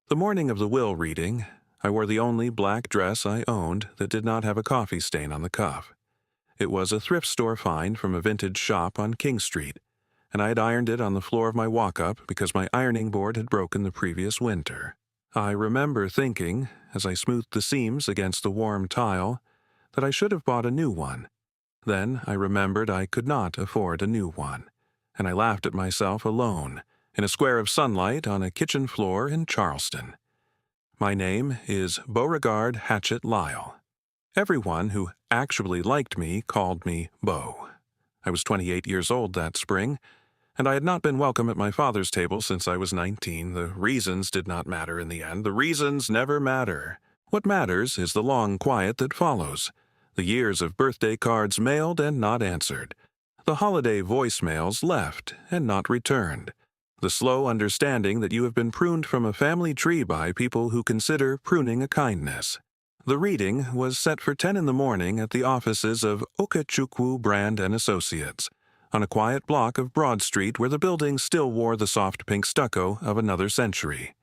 The morning of the will reading, I wore the only black dress I owned that did not have a coffee stain on the cuff. It was a thrift store find from a vintage shop on King Street, and I had ironed it on the floor of my walk-up because my ironing board had broken the previous winter. I remember thinking, as I smoothed the seams against the warm tile, that I should have bought a new one. Then I remembered I could not afford a new one, and I laughed at myself alone, in a square of sunlight on a kitchen floor in Charleston. My name is Beauregard Hatchet Lyle. Everyone who actually liked me called me Beau. I was 28 years old that spring, and I had not been welcome at my father's table since I was 19. The reasons did not matter in the end. The reasons never matter. What matters is the long quiet that follows, the years of birthday cards mailed and not answered, the holiday voicemails left and not returned, the slow understanding that you have been pruned from a family tree by people who consider pruning a kindness. The reading was set for 10 in the morning at the offices of Okechukwu Brand and Associates, on a quiet block of Broad Street where the building still wore the soft pink stucco of another century.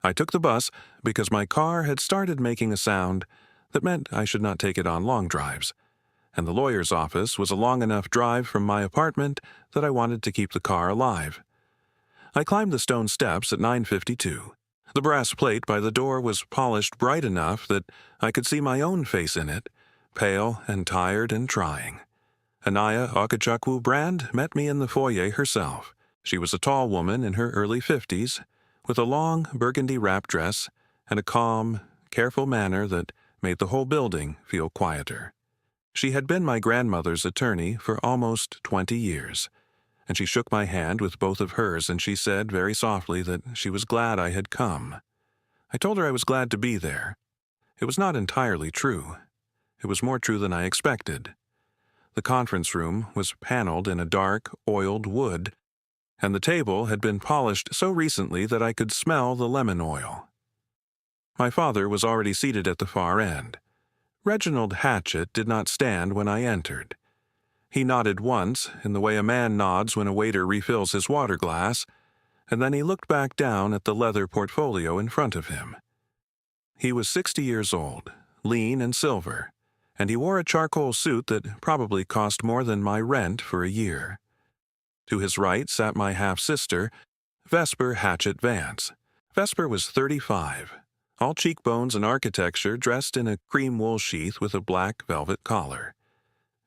I took the bus because my car had started making a sound that meant I should not take it on long drives, and the lawyer's office was a long enough drive from my apartment that I wanted to keep the car alive. I climbed the stone steps at 9:52. The brass plate by the door was polished bright enough that I could see my own face in it, pale and tired and trying. Anaya Okechukwu Brand met me in the foyer herself. She was a tall woman in her early 50s, with a long burgundy wrap dress and a calm, careful manner that made the whole building feel quieter. She had been my grandmother's attorney for almost 20 years. And she shook my hand with both of hers, and she said very softly that she was glad I had come. I told her I was glad to be there. It was not entirely true. It was more true than I expected. The conference room was paneled in a dark, oiled wood, and the table had been polished so recently that I could smell the lemon oil. My father was already seated at the far end. Reginald Hatchett did not stand when I entered. He nodded once, in the way a man nods when a waiter refills his water glass, and then he looked back down at the leather portfolio in front of him. He was 60 years old, lean and silver, and he wore a charcoal suit that probably cost more than my rent for a year. To his right sat my half-sister, Vesper Hatchett Vance. Vesper was 35, all cheekbones and architecture, dressed in a cream wool sheath with a black velvet collar.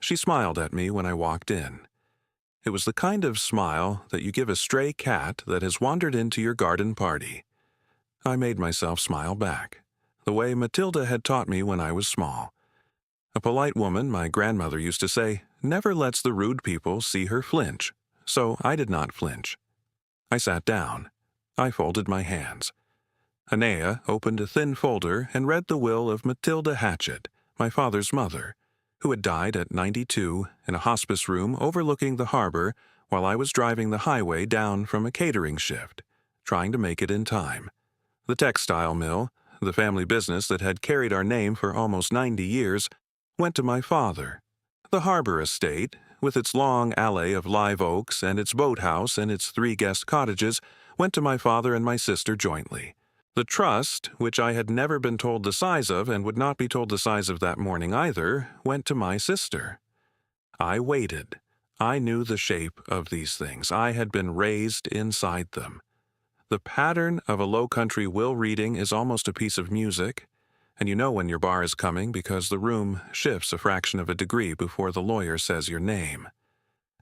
She smiled at me when I walked in. It was the kind of smile that you give a stray cat that has wandered into your garden party. I made myself smile back, the way Matilda had taught me when I was small. A polite woman, my grandmother used to say, never lets the rude people see her flinch, so I did not flinch. I sat down. I folded my hands. Anaya opened a thin folder and read the will of Matilda Hatchett, my father's mother, who had died at 92 in a hospice room overlooking the harbor while I was driving the highway down from a catering shift, trying to make it in time. The textile mill, the family business that had carried our name for almost 90 years, went to my father. The harbor estate, with its long alley of live oaks and its boathouse and its 3 guest cottages, went to my father and my sister jointly. The trust, which I had never been told the size of and would not be told the size of that morning either, went to my sister. I waited. I knew the shape of these things. I had been raised inside them. The pattern of a low-country will reading is almost a piece of music, and you know when your bar is coming because the room shifts a fraction of a degree before the lawyer says your name.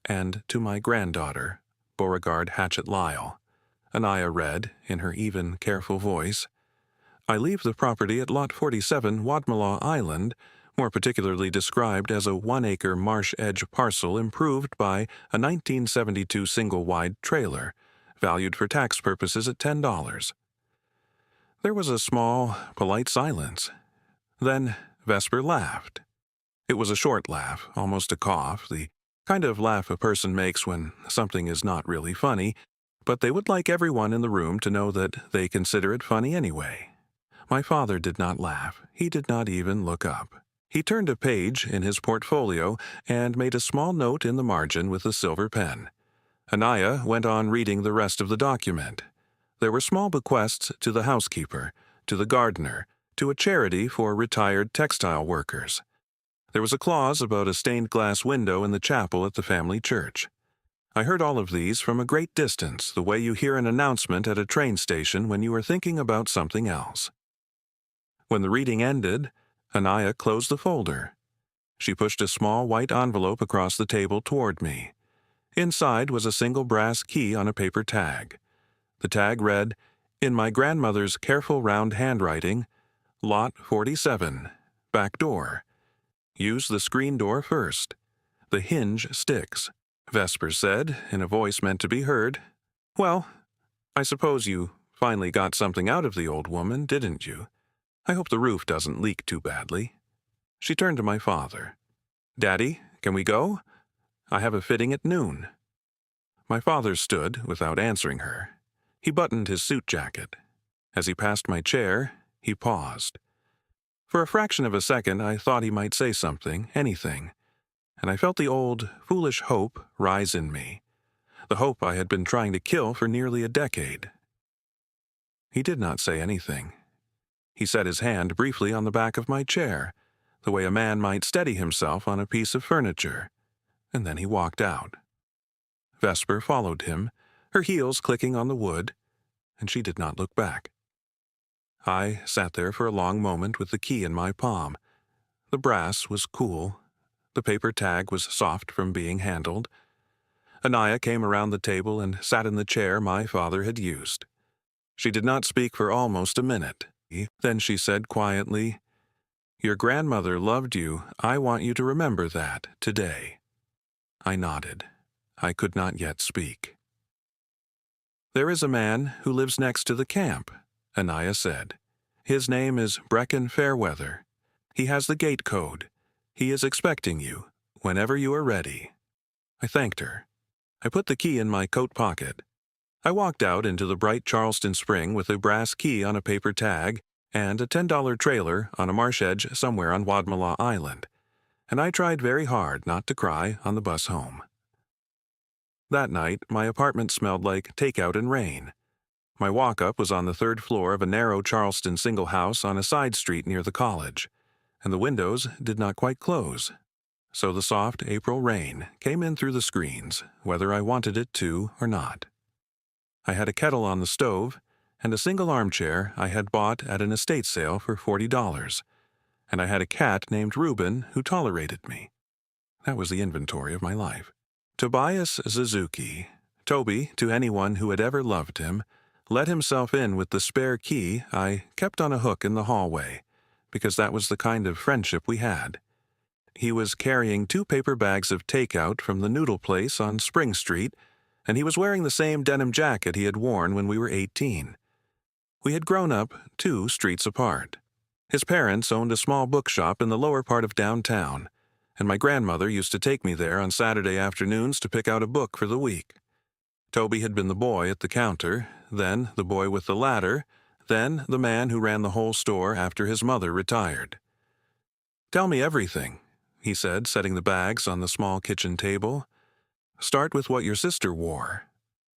And to my granddaughter, Beauregard Hatchett Lyle, Anaya read, in her even, careful voice, I leave the property at Lot 47, Wadmalaw Island, more particularly described as a 1-acre marsh-edge parcel improved by a 1972 single-wide trailer, valued for tax purposes at $10. There was a small, polite silence. Then Vesper laughed. It was a short laugh, almost a cough, the kind of laugh a person makes when something is not really funny, but they would like everyone in the room to know that they consider it funny anyway. My father did not laugh. He did not even look up. He turned a page in his portfolio and made a small note in the margin with a silver pen. Anaya went on reading the rest of the document. There were small bequests to the housekeeper, to the gardener, to a charity for retired textile workers. There was a clause about a stained glass window in the chapel at the family church. I heard all of these from a great distance, the way you hear an announcement at a train station when you are thinking about something else. When the reading ended, Anaya closed the folder. She pushed a small white envelope across the table toward me. Inside was a single brass key on a paper tag. The tag read, in my grandmother's careful round handwriting, Lot 47, back door. Use the screen door first. The hinge sticks. Vesper said, in a voice meant to be heard, well, I suppose you finally got something out of the old woman, didn't you? I hope the roof doesn't leak too badly. She turned to my father. Daddy, can we go? I have a fitting at noon. My father stood without answering her. He buttoned his suit jacket. As he passed my chair, he paused. For a fraction of a second, I thought he might say something, anything, and I felt the old, foolish hope rise in me, the hope I had been trying to kill for nearly a decade. He did not say anything. He set his hand briefly on the back of my chair, the way a man might steady himself on a piece of furniture, and then he walked out. Vesper followed him, her heels clicking on the wood, and she did not look back. I sat there for a long moment with the key in my palm. The brass was cool. The paper tag was soft from being handled. Anaya came around the table and sat in the chair my father had used. She did not speak for almost a minute. Then she said quietly, Your grandmother loved you. I want you to remember that today. I nodded. I could not yet speak. There is a man who lives next to the camp, Anaya said. His name is Brecken Fairweather. He has the gate code. He is expecting you, whenever you are ready. I thanked her. I put the key in my coat pocket. I walked out into the bright Charleston spring with a brass key on a paper tag and a $10 trailer on a marsh edge somewhere on Wadmalaw Island, and I tried very hard not to cry on the bus home. That night, my apartment smelled like takeout and rain. My walk-up was on the third floor of a narrow Charleston single house on a side street near the college, and the windows did not quite close, so the soft April rain came in through the screens, whether I wanted it to or not. I had a kettle on the stove and a single armchair I had bought at an estate sale for $40, and I had a cat named Reuben who tolerated me. That was the inventory of my life. Tobias Suzuki, Toby to anyone who had ever loved him, let himself in with the spare key I kept on a hook in the hallway, because that was the kind of friendship we had. He was carrying 2 paper bags of takeout from the noodle place on Spring Street, and he was wearing the same denim jacket he had worn when we were 18. We had grown up 2 streets apart. His parents owned a small bookshop in the lower part of downtown, and my grandmother used to take me there on Saturday afternoons to pick out a book for the week. Toby had been the boy at the counter, then the boy with the ladder, then the man who ran the whole store after his mother retired. Tell me everything, he said, setting the bags on the small kitchen table. Start with what your sister wore.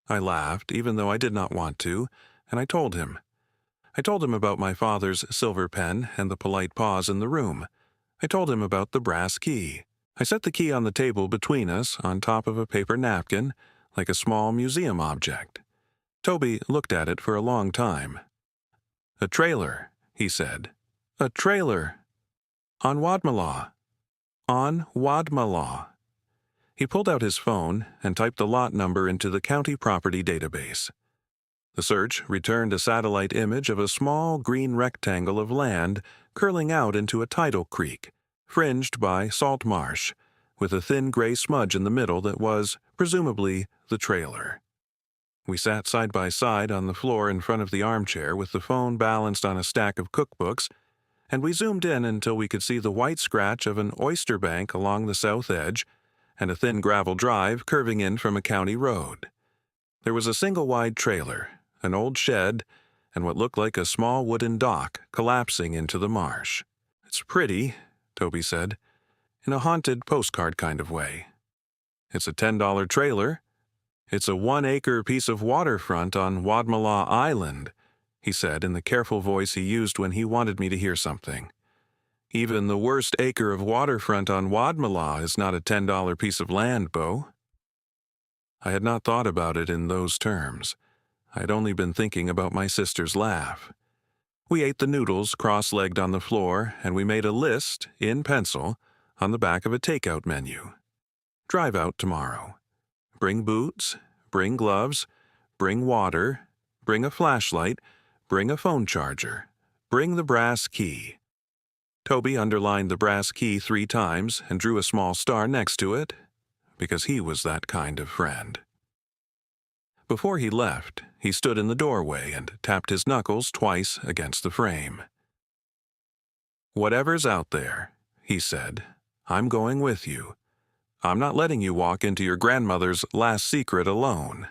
I laughed, even though I did not want to, and I told him. I told him about my father's silver pen and the polite pause in the room. I told him about the brass key. I set the key on the table between us on top of a paper napkin, like a small museum object. Toby looked at it for a long time. A trailer, he said. A trailer. On Wadmalaw. On Wadmalaw. He pulled out his phone and typed the lot number into the county property database. The search returned a satellite image of a small green rectangle of land curling out into a tidal creek, fringed by salt marsh, with a thin gray smudge in the middle that was, presumably, the trailer. We sat side by side on the floor in front of the armchair with the phone balanced on a stack of cookbooks, and we zoomed in until we could see the white scratch of an oyster bank along the south edge and a thin gravel drive curving in from a county road. There was a single-wide trailer, an old shed, and what looked like a small wooden dock collapsing into the marsh. It's pretty, Toby said, in a haunted postcard kind of way. It's a $10 trailer. "It's a 1-acre piece of waterfront on Wadmalaw Island," he said in the careful voice he used when he wanted me to hear something. "Even the worst acre of waterfront on Wadmalaw is not a $10 piece of land, Beau." I had not thought about it in those terms. I had only been thinking about my sister's laugh. We ate the noodles cross-legged on the floor, and we made a list, in pencil, on the back of a takeout menu. Drive out tomorrow. Bring boots, bring gloves, bring water, bring a flashlight, bring a phone charger, bring the brass key. Toby underlined the brass key 3 times and drew a small star next to it, because he was that kind of friend. Before he left, he stood in the doorway and tapped his knuckles twice against the frame. "Whatever's out there," he said, "I'm going with you. I'm not letting you walk into your grandmother's last secret alone."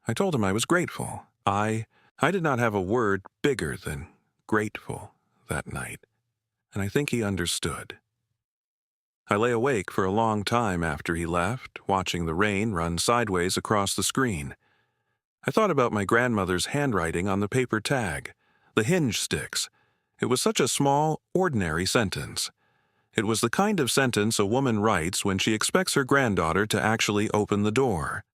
I told him I was grateful. I did not have a word bigger than grateful that night, and I think he understood. I lay awake for a long time after he left, watching the rain run sideways across the screen. I thought about my grandmother's handwriting on the paper tag, the hinge sticks. It was such a small, ordinary sentence. It was the kind of sentence a woman writes when she expects her granddaughter to actually open the door.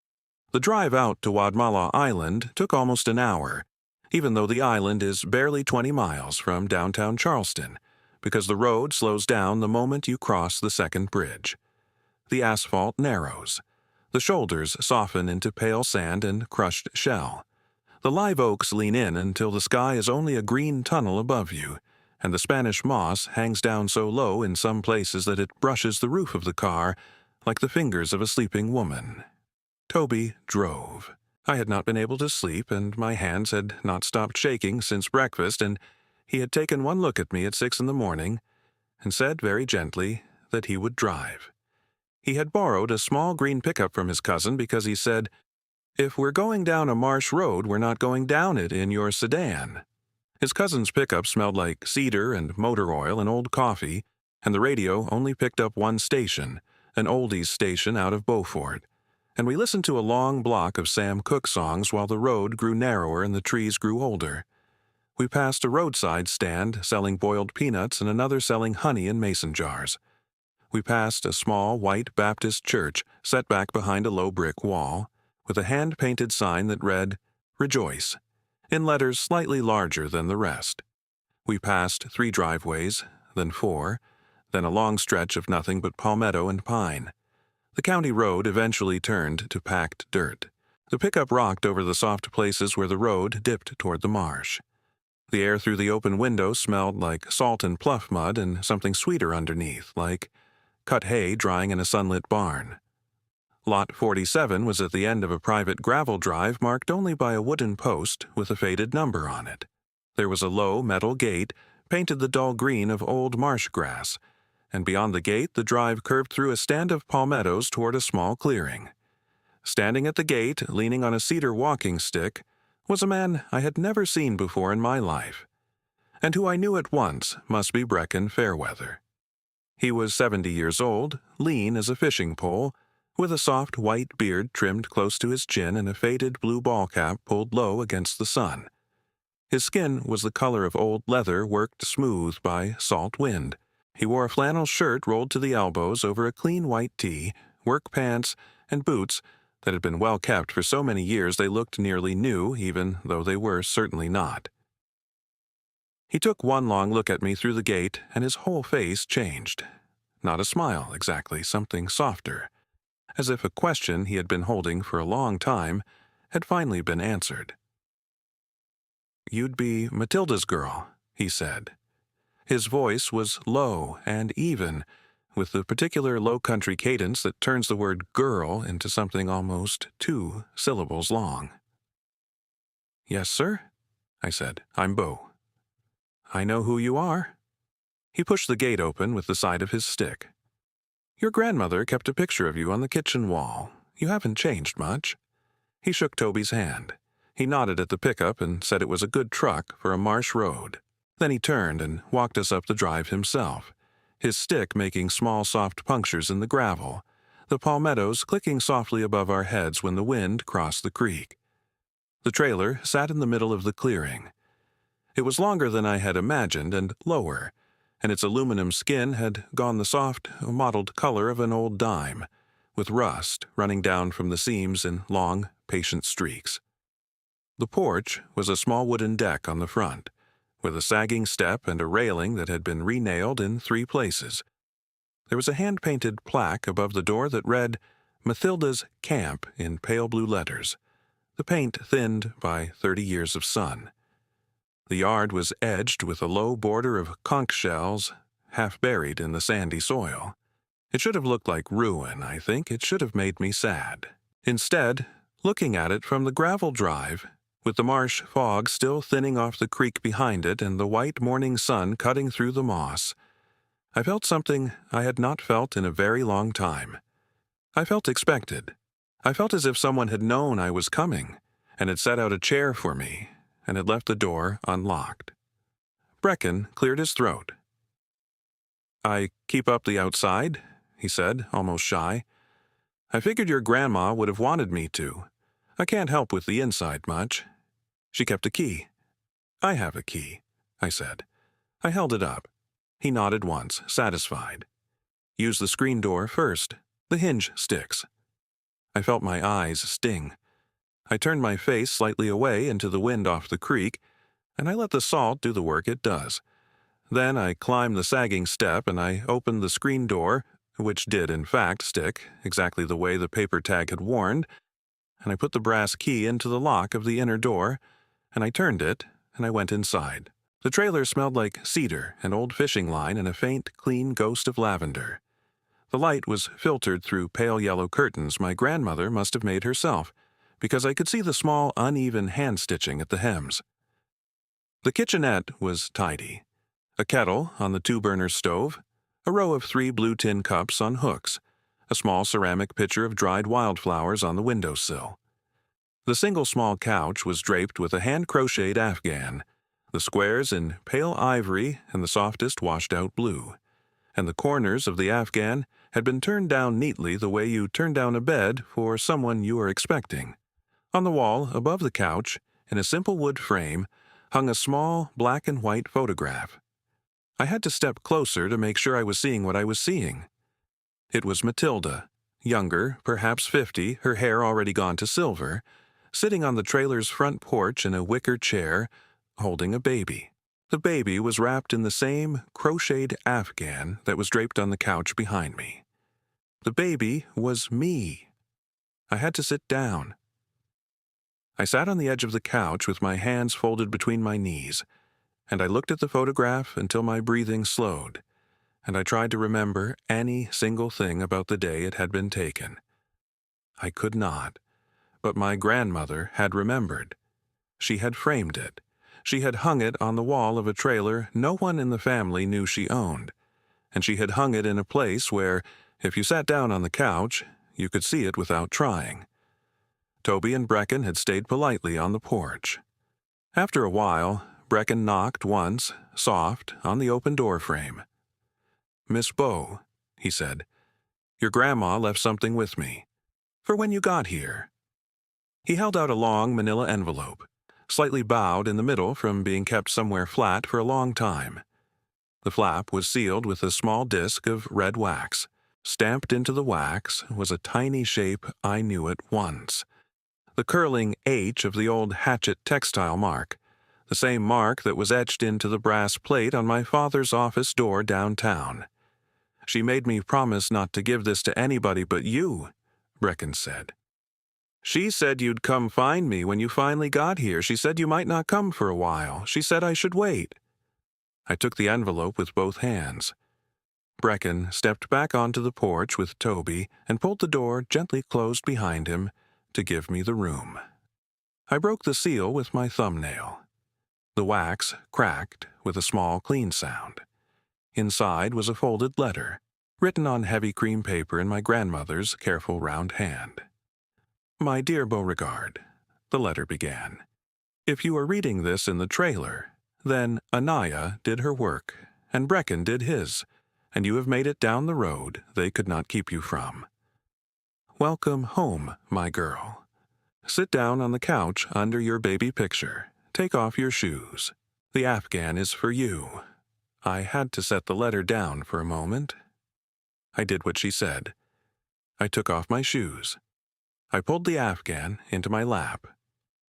The drive out to Wadmalaw Island took almost an hour, even though the island is barely 20 miles from downtown Charleston, because the road slows down the moment you cross the second bridge. The asphalt narrows. The shoulders soften into pale sand and crushed shell. The live oaks lean in until the sky is only a green tunnel above you, and the Spanish moss hangs down so low in some places that it brushes the roof of the car like the fingers of a sleeping woman. Toby drove. I had not been able to sleep, and my hands had not stopped shaking since breakfast, and he had taken one look at me at 6 in the morning and said very gently that he would drive. He had borrowed a small green pickup from his cousin because he said, "If we're going down a marsh road, we're not going down it in your sedan." His cousin's pickup smelled like cedar and motor oil and old coffee, and the radio only picked up one station, an oldies station out of Beaufort. And we listened to a long block of Sam Cooke songs while the road grew narrower and the trees grew older. We passed a roadside stand selling boiled peanuts and another selling honey in mason jars. We passed a small white Baptist church set back behind a low brick wall, with a hand-painted sign that read, "Rejoice," in letters slightly larger than the rest. We passed 3 driveways, then 4, then a long stretch of nothing but palmetto and pine. The county road eventually turned to packed dirt. The pickup rocked over the soft places where the road dipped toward the marsh. The air through the open window smelled like salt and pluff mud and something sweeter underneath, like cut hay drying in a sunlit barn. Lot 47 was at the end of a private gravel drive marked only by a wooden post with a faded number on it. There was a low metal gate, painted the dull green of old marsh grass, and beyond the gate the drive curved through a stand of palmettos toward a small clearing. Standing at the gate, leaning on a cedar walking stick, was a man I had never seen before in my life, and who I knew at once must be Brecken Fairweather. He was 70 years old, lean as a fishing pole, with a soft white beard trimmed close to his chin and a faded blue ball cap pulled low against the sun. His skin was the color of old leather worked smooth by salt wind. He wore a flannel shirt rolled to the elbows over a clean white tee, work pants, and boots that had been well kept for so many years they looked nearly new, even though they were certainly not. He took one long look at me through the gate, and his whole face changed. Not a smile, exactly, something softer, as if a question he had been holding for a long time had finally been answered. "You'd be Matilda's girl," he said. His voice was low and even, with the particular low-country cadence that turns the word girl into something almost 2 syllables long. "Yes, sir," I said. "I'm Beau." "I know who you are." He pushed the gate open with the side of his stick. "Your grandmother kept a picture of you on the kitchen wall. You haven't changed much." He shook Toby's hand. He nodded at the pickup and said it was a good truck for a marsh road. Then he turned and walked us up the drive himself, his stick making small soft punctures in the gravel, the palmettos clicking softly above our heads when the wind crossed the creek. The trailer sat in the middle of the clearing. It was longer than I had imagined and lower, and its aluminum skin had gone the soft, mottled color of an old dime, with rust running down from the seams in long, patient streaks. The porch was a small wooden deck on the front, with a sagging step and a railing that had been re-nailed in 3 places. There was a hand-painted plaque above the door that read, "Mathilda's Camp" in pale blue letters, the paint thinned by 30 years of sun. The yard was edged with a low border of conch shells, half buried in the sandy soil. It should have looked like ruin, I think. It should have made me sad. Instead, looking at it from the gravel drive, with the marsh fog still thinning off the creek behind it and the white morning sun cutting through the moss, I felt something I had not felt in a very long time. I felt expected. I felt as if someone had known I was coming and had set out a chair for me and had left the door unlocked. Brecken cleared his throat. "I keep up the outside," he said, almost shy. "I figured your grandma would have wanted me to. I can't help with the inside much. She kept a key." "I have a key," I said. I held it up. He nodded once, satisfied. "Use the screen door first. The hinge sticks." I felt my eyes sting. I turned my face slightly away into the wind off the creek, and I let the salt do the work it does. Then I climbed the sagging step and I opened the screen door, which did in fact stick, exactly the way the paper tag had warned, and I put the brass key into the lock of the inner door, and I turned it, and I went inside. The trailer smelled like cedar and old fishing line and a faint, clean ghost of lavender. The light was filtered through pale yellow curtains my grandmother must have made herself, because I could see the small, uneven hand-stitching at the hems. The kitchenette was tidy. A kettle on the 2-burner stove, a row of 3 blue tin cups on hooks, a small ceramic pitcher of dried wildflowers on the windowsill. The single small couch was draped with a hand-crocheted afghan, the squares in pale ivory and the softest washed-out blue, and the corners of the afghan had been turned down neatly the way you turn down a bed for someone you are expecting. On the wall, above the couch, in a simple wood frame, hung a small black and white photograph. I had to step closer to make sure I was seeing what I was seeing. It was Matilda, younger, perhaps 50, her hair already gone to silver, sitting on the trailer's front porch in a wicker chair, holding a baby. The baby was wrapped in the same crocheted afghan that was draped on the couch behind me. The baby was me. I had to sit down. I sat on the edge of the couch with my hands folded between my knees, and I looked at the photograph until my breathing slowed, and I tried to remember any single thing about the day it had been taken. I could not, but my grandmother had remembered. She had framed it. She had hung it on the wall of a trailer no one in the family knew she owned, and she had hung it in a place where, if you sat down on the couch, you could see it without trying. Toby and Brecken had stayed politely on the porch. After a while, Brecken knocked once, soft, on the open door frame. "Miss Bow," he said, "your grandma left something with me. For when you got here." He held out a long manila envelope, slightly bowed in the middle from being kept somewhere flat for a long time. The flap was sealed with a small disc of red wax. Stamped into the wax was a tiny shape I knew at once. The curling H of the old hatchet textile mark, the same mark that was etched into the brass plate on my father's office door downtown. "She made me promise not to give this to anybody but you," Brecken said. "She said you'd come find me when you finally got here. She said you might not come for a while. She said I should wait." I took the envelope with both hands. Brecken stepped back onto the porch with Toby and pulled the door gently closed behind him to give me the room. I broke the seal with my thumbnail. The wax cracked with a small clean sound. Inside was a folded letter, written on heavy cream paper in my grandmother's careful round hand. "My dear Beauregard," the letter began, "if you are reading this in the trailer, then Anaya did her work, and Brecken did his, and you have made it down the road they could not keep you from. Welcome home, my girl. Sit down on the couch under your baby picture. Take off your shoes. The Afghan is for you. I had to set the letter down for a moment. I did what she said. I took off my shoes. I pulled the Afghan into my lap.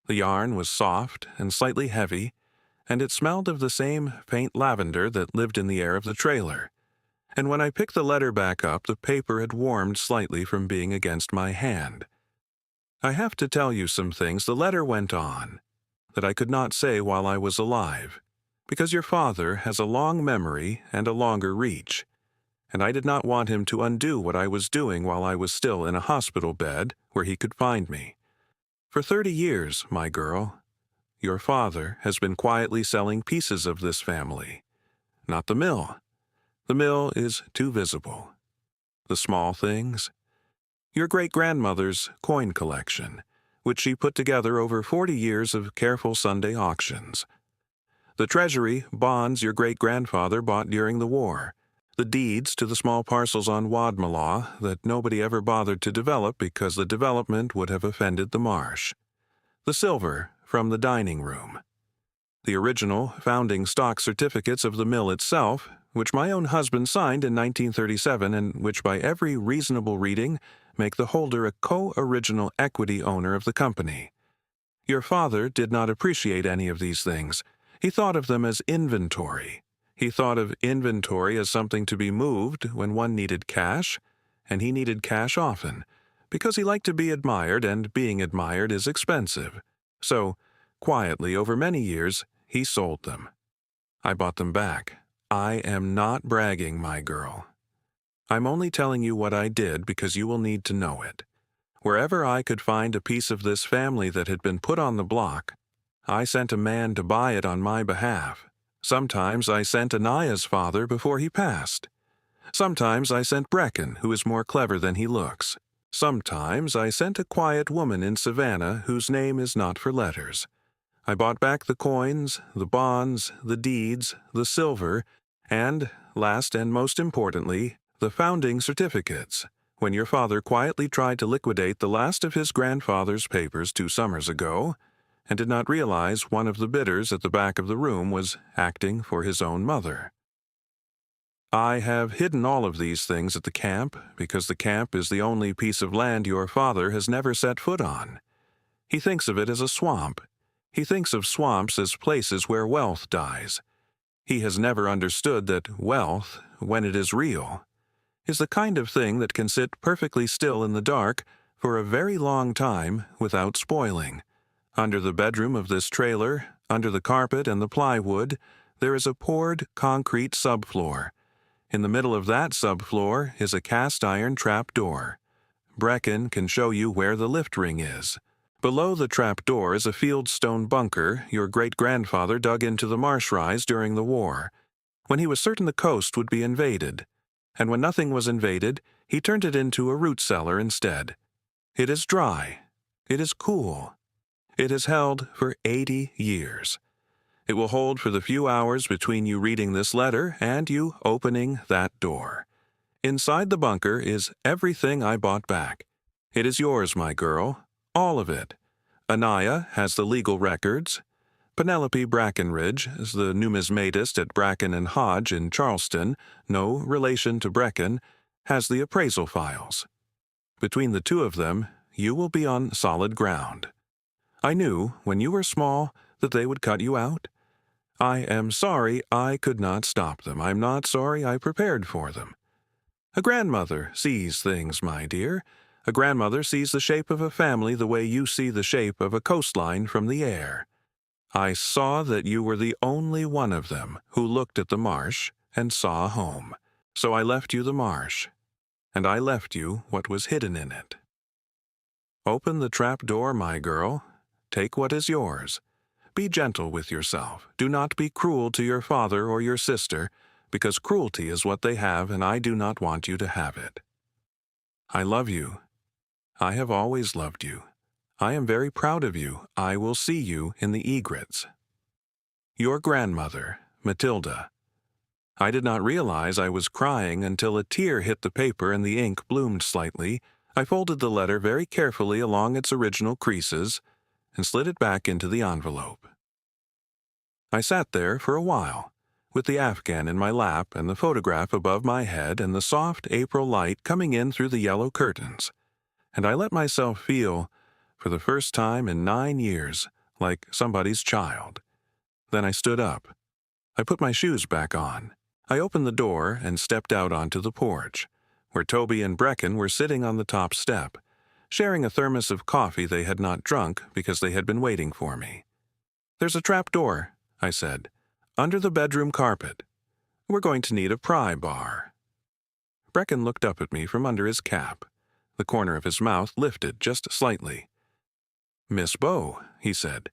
The yarn was soft and slightly heavy, and it smelled of the same faint lavender that lived in the air of the trailer. And when I picked the letter back up, the paper had warmed slightly from being against my hand. I have to tell you some things, the letter went on, that I could not say while I was alive, because your father has a long memory and a longer reach, and I did not want him to undo what I was doing while I was still in a hospital bed where he could find me. For 30 years, my girl, your father has been quietly selling pieces of this family. Not the mill. The mill is too visible. The small things. Your great-grandmother's coin collection, which she put together over 40 years of careful Sunday auctions. The treasury bonds your great-grandfather bought during the war. The deeds to the small parcels on Wadmalaw that nobody ever bothered to develop because the development would have offended the marsh. The silver from the dining room. The original founding stock certificates of the mill itself, which my own husband signed in 1937 and which by every reasonable reading make the holder a co-original equity owner of the company. Your father did not appreciate any of these things. He thought of them as inventory. He thought of inventory as something to be moved when one needed cash, and he needed cash often, because he liked to be admired, and being admired is expensive. So, quietly, over many years, he sold them. I bought them back. I am not bragging, my girl. I'm only telling you what I did because you will need to know it. Wherever I could find a piece of this family that had been put on the block, I sent a man to buy it on my behalf. Sometimes I sent Anaya's father before he passed. Sometimes I sent Brecken, who is more clever than he looks. Sometimes I sent a quiet woman in Savannah whose name is not for letters. I bought back the coins, the bonds, the deeds, the silver, and, last and most importantly, the founding certificates, when your father quietly tried to liquidate the last of his grandfather's papers 2 summers ago, and did not realize one of the bidders at the back of the room was acting for his own mother. I have hidden all of these things at the camp because the camp is the only piece of land your father has never set foot on. He thinks of it as a swamp. He thinks of swamps as places where wealth dies. He has never understood that wealth, when it is real, is the kind of thing that can sit perfectly still in the dark for a very long time without spoiling. Under the bedroom of this trailer, under the carpet and the plywood, there is a poured concrete subfloor. In the middle of that subfloor is a cast-iron trap door. Brecken can show you where the lift ring is. Below the trap door is a fieldstone bunker your great-grandfather dug into the marsh rise during the war, when he was certain the coast would be invaded. And when nothing was invaded, he turned it into a root cellar instead. It is dry. It is cool. It has held for 80 years. It will hold for the few hours between you reading this letter and you opening that door. Inside the bunker is everything I bought back. It is yours, my girl, all of it. Anaya has the legal records. Penelope Brackenridge is the numismatist at Bracken and Hodge in Charleston, no relation to Brecken, has the appraisal files. Between the two of them, you will be on solid ground. I knew, when you were small, that they would cut you out. I am sorry I could not stop them. I'm not sorry I prepared for them. A grandmother sees things, my dear. A grandmother sees the shape of a family the way you see the shape of a coastline from the air. I saw that you were the only one of them who looked at the marsh and saw home. So I left you the marsh, and I left you what was hidden in it. Open the trap door, my girl. Take what is yours. Be gentle with yourself. Do not be cruel to your father or your sister, because cruelty is what they have, and I do not want you to have it. I love you. I have always loved you. I am very proud of you. I will see you in the egrets. Your grandmother, Matilda. I did not realize I was crying until a tear hit the paper and the ink bloomed slightly. I folded the letter very carefully along its original creases and slid it back into the envelope. I sat there for a while, with the Afghan in my lap and the photograph above my head and the soft April light coming in through the yellow curtains, and I let myself feel, for the first time in 9 years, like somebody's child. Then I stood up. I put my shoes back on. I opened the door and stepped out onto the porch, where Toby and Brecken were sitting on the top step, sharing a thermos of coffee they had not drunk because they had been waiting for me. "There's a trap door," I said, "under the bedroom carpet. We're going to need a pry bar." Brecken looked up at me from under his cap. The corner of his mouth lifted just slightly. "Miss Bow," he said,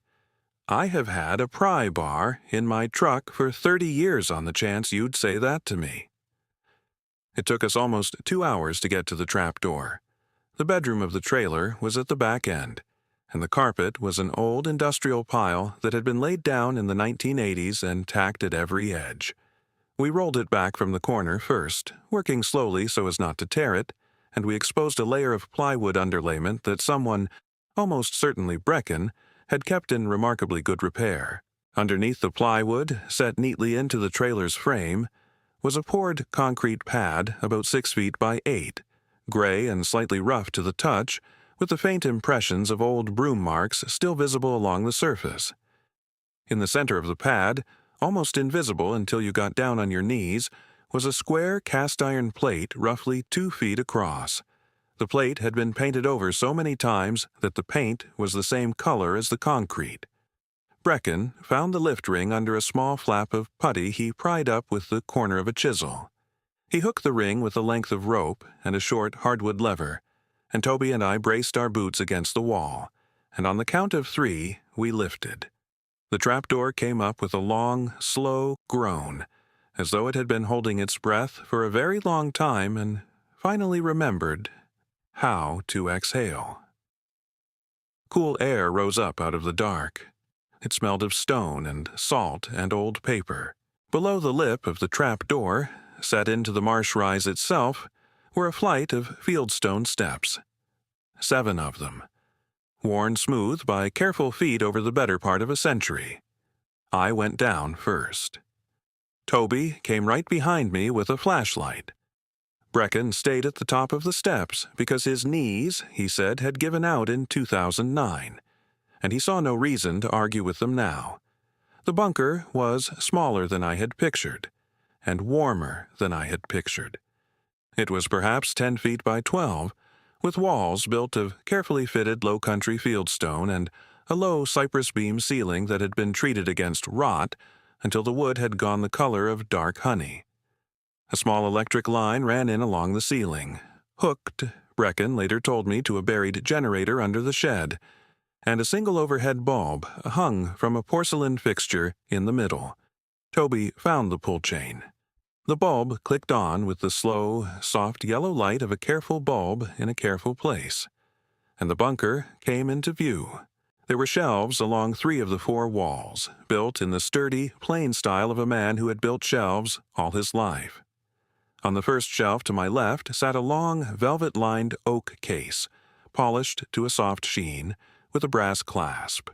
"I have had a pry bar in my truck for 30 years on the chance you'd say that to me." It took us almost 2 hours to get to the trap door. The bedroom of the trailer was at the back end, and the carpet was an old industrial pile that had been laid down in the 1980s and tacked at every edge. We rolled it back from the corner first, working slowly so as not to tear it, and we exposed a layer of plywood underlayment that someone, almost certainly Brecken, had kept in remarkably good repair. Underneath the plywood, set neatly into the trailer's frame, was a poured concrete pad about 6 feet by 8, gray and slightly rough to the touch, with the faint impressions of old broom marks still visible along the surface. In the center of the pad, almost invisible until you got down on your knees, was a square cast-iron plate roughly 2 feet across. The plate had been painted over so many times that the paint was the same color as the concrete. Brecken found the lift ring under a small flap of putty he pried up with the corner of a chisel. He hooked the ring with a length of rope and a short hardwood lever, and Toby and I braced our boots against the wall, and on the count of 3, we lifted. The trapdoor came up with a long, slow groan, as though it had been holding its breath for a very long time and finally remembered how to exhale. Cool air rose up out of the dark. It smelled of stone and salt and old paper. Below the lip of the trap door, set into the marsh rise itself, were a flight of fieldstone steps. 7 of them, worn smooth by careful feet over the better part of a century. I went down first. Toby came right behind me with a flashlight. Brecken stayed at the top of the steps because his knees, he said, had given out in 2009, and he saw no reason to argue with them now. The bunker was smaller than I had pictured, and warmer than I had pictured. It was perhaps 10 feet by 12, with walls built of carefully fitted low-country fieldstone and a low cypress beam ceiling that had been treated against rot until the wood had gone the color of dark honey. A small electric line ran in along the ceiling, hooked, Brecken later told me, to a buried generator under the shed, and a single overhead bulb hung from a porcelain fixture in the middle. Toby found the pull chain. The bulb clicked on with the slow, soft yellow light of a careful bulb in a careful place, and the bunker came into view. There were shelves along 3 of the 4 walls, built in the sturdy, plain style of a man who had built shelves all his life. On the first shelf to my left sat a long, velvet-lined oak case, polished to a soft sheen, with a brass clasp.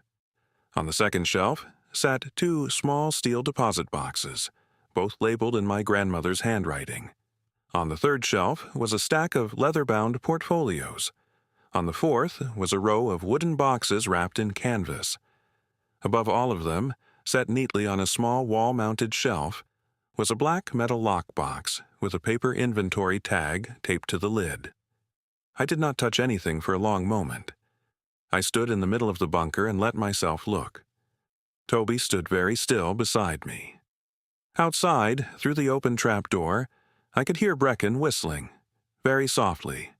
On the second shelf sat 2 small steel deposit boxes, both labeled in my grandmother's handwriting. On the third shelf was a stack of leather-bound portfolios. On the fourth was a row of wooden boxes wrapped in canvas. Above all of them, set neatly on a small wall-mounted shelf, was a black metal lockbox with a paper inventory tag taped to the lid. I did not touch anything for a long moment. I stood in the middle of the bunker and let myself look. Toby stood very still beside me. Outside, through the open trapdoor, I could hear Brecken whistling, very softly,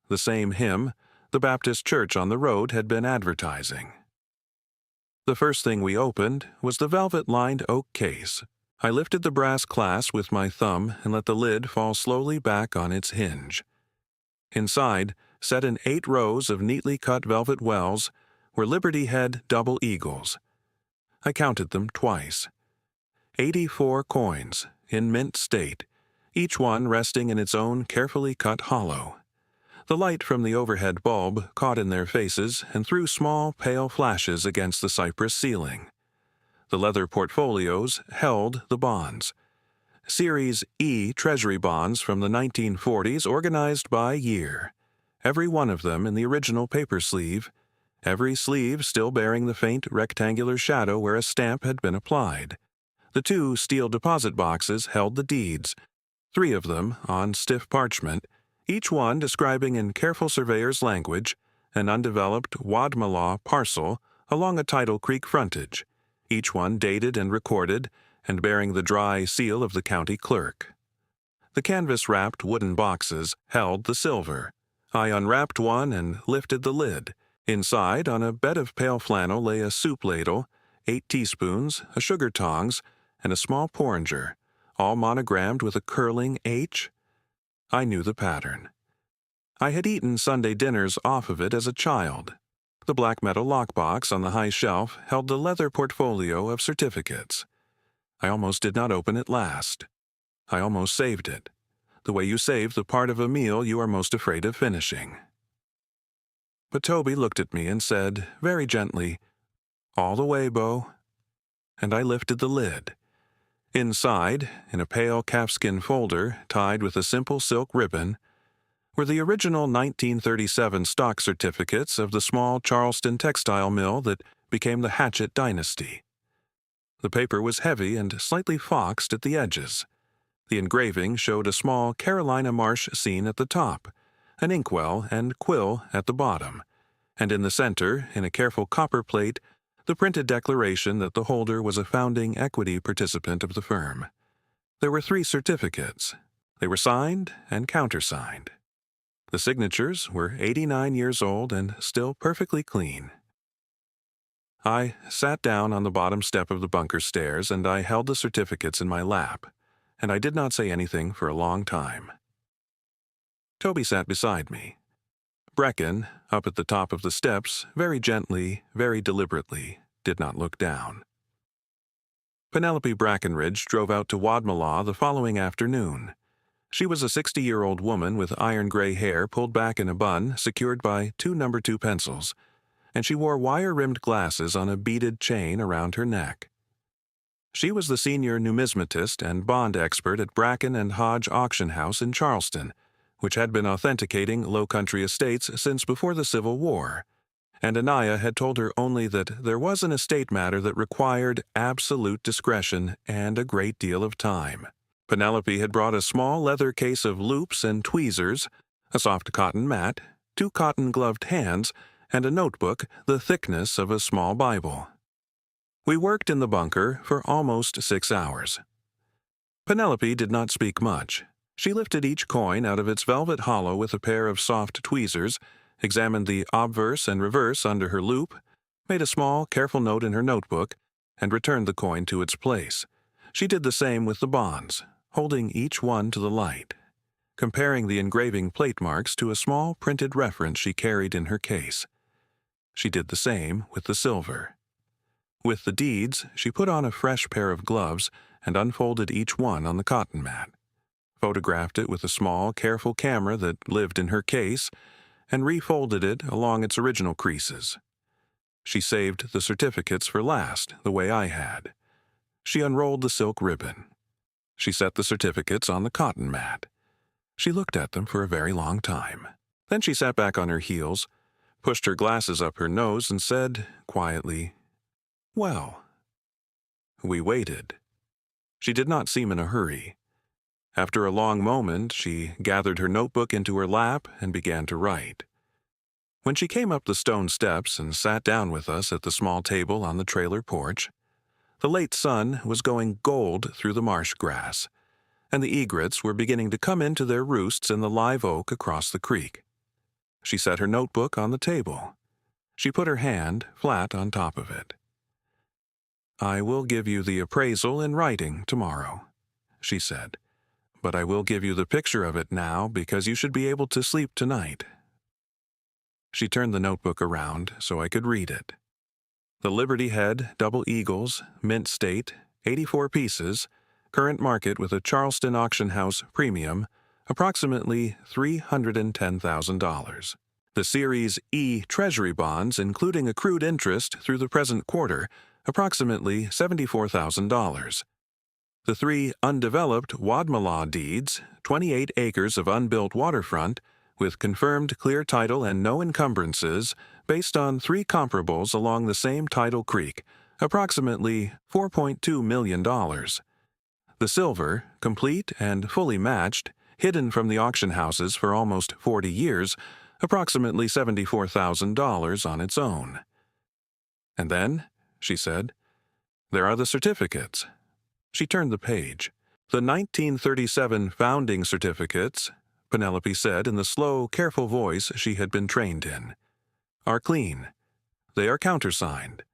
the same hymn the Baptist church on the road had been advertising. The first thing we opened was the velvet-lined oak case. I lifted the brass clasp with my thumb and let the lid fall slowly back on its hinge. Inside, set in 8 rows of neatly cut velvet wells, were Liberty Head double eagles. I counted them twice. 84 coins, in mint state, each one resting in its own carefully cut hollow. The light from the overhead bulb caught in their faces and threw small, pale flashes against the cypress ceiling. The leather portfolios held the bonds. Series E Treasury bonds from the 1940s organized by year, every one of them in the original paper sleeve, every sleeve still bearing the faint rectangular shadow where a stamp had been applied. The 2 steel deposit boxes held the deeds, 3 of them on stiff parchment, each one describing in careful surveyor's language an undeveloped Wadmalaw parcel along a tidal creek frontage, each one dated and recorded and bearing the dry seal of the county clerk. The canvas-wrapped wooden boxes held the silver. I unwrapped one and lifted the lid. Inside, on a bed of pale flannel, lay a soup ladle, 8 teaspoons, a sugar tongs, and a small porringer, all monogrammed with a curling H. I knew the pattern. I had eaten Sunday dinners off of it as a child. The black metal lockbox on the high shelf held the leather portfolio of certificates. I almost did not open it last. I almost saved it, the way you save the part of a meal you are most afraid of finishing. But Toby looked at me and said, very gently, "All the way, Bo." And I lifted the lid. Inside, in a pale calfskin folder tied with a simple silk ribbon, were the original 1937 stock certificates of the small Charleston textile mill that became the Hatchet dynasty. The paper was heavy and slightly foxed at the edges. The engraving showed a small Carolina marsh scene at the top, an inkwell and quill at the bottom, and in the center, in a careful copper plate, the printed declaration that the holder was a founding equity participant of the firm. There were 3 certificates. They were signed and countersigned. The signatures were 89 years old and still perfectly clean. I sat down on the bottom step of the bunker stairs and I held the certificates in my lap, and I did not say anything for a long time. Toby sat beside me. Brecken, up at the top of the steps, very gently, very deliberately, did not look down. Penelope Brackenridge drove out to Wadmalaw the following afternoon. She was a 60-year-old woman with iron-gray hair pulled back in a bun secured by 2 No. 2 pencils, and she wore wire-rimmed glasses on a beaded chain around her neck. She was the senior numismatist and bond expert at Bracken and Hodge Auction House in Charleston, which had been authenticating low-country estates since before the Civil War, and Anaya had told her only that there was an estate matter that required absolute discretion and a great deal of time. Penelope had brought a small leather case of loops and tweezers, a soft cotton mat, 2 cotton-gloved hands, and a notebook the thickness of a small Bible. We worked in the bunker for almost 6 hours. Penelope did not speak much. She lifted each coin out of its velvet hollow with a pair of soft tweezers, examined the obverse and reverse under her loop, made a small, careful note in her notebook, and returned the coin to its place. She did the same with the bonds, holding each one to the light, comparing the engraving plate marks to a small printed reference she carried in her case. She did the same with the silver. With the deeds, she put on a fresh pair of gloves and unfolded each one on the cotton mat, photographed it with a small, careful camera that lived in her case, and refolded it along its original creases. She saved the certificates for last, the way I had. She unrolled the silk ribbon. She set the certificates on the cotton mat. She looked at them for a very long time. Then she sat back on her heels, pushed her glasses up her nose, and said, quietly, "Well." We waited. She did not seem in a hurry. After a long moment, she gathered her notebook into her lap and began to write. When she came up the stone steps and sat down with us at the small table on the trailer porch, the late sun was going gold through the marsh grass, and the egrets were beginning to come into their roosts in the live oak across the creek. She set her notebook on the table. She put her hand flat on top of it. "I will give you the appraisal in writing tomorrow," she said, "but I will give you the picture of it now because you should be able to sleep tonight." She turned the notebook around so I could read it. The Liberty Head double eagles, mint state, 84 pieces, current market with a Charleston auction house premium, approximately $310,000. The Series E Treasury bonds, including accrued interest through the present quarter, approximately $74,000. The 3 undeveloped Wadmalaw deeds, 28 acres of unbuilt waterfront, with confirmed clear title and no encumbrances, based on 3 comparables along the same tidal creek, approximately $4.2 million. The silver, complete and fully matched, hidden from the auction houses for almost 40 years, approximately $74,000 on its own. And then, she said, there are the certificates. She turned the page. The 1937 founding certificates, Penelope said in the slow, careful voice she had been trained in, are clean. They are countersigned.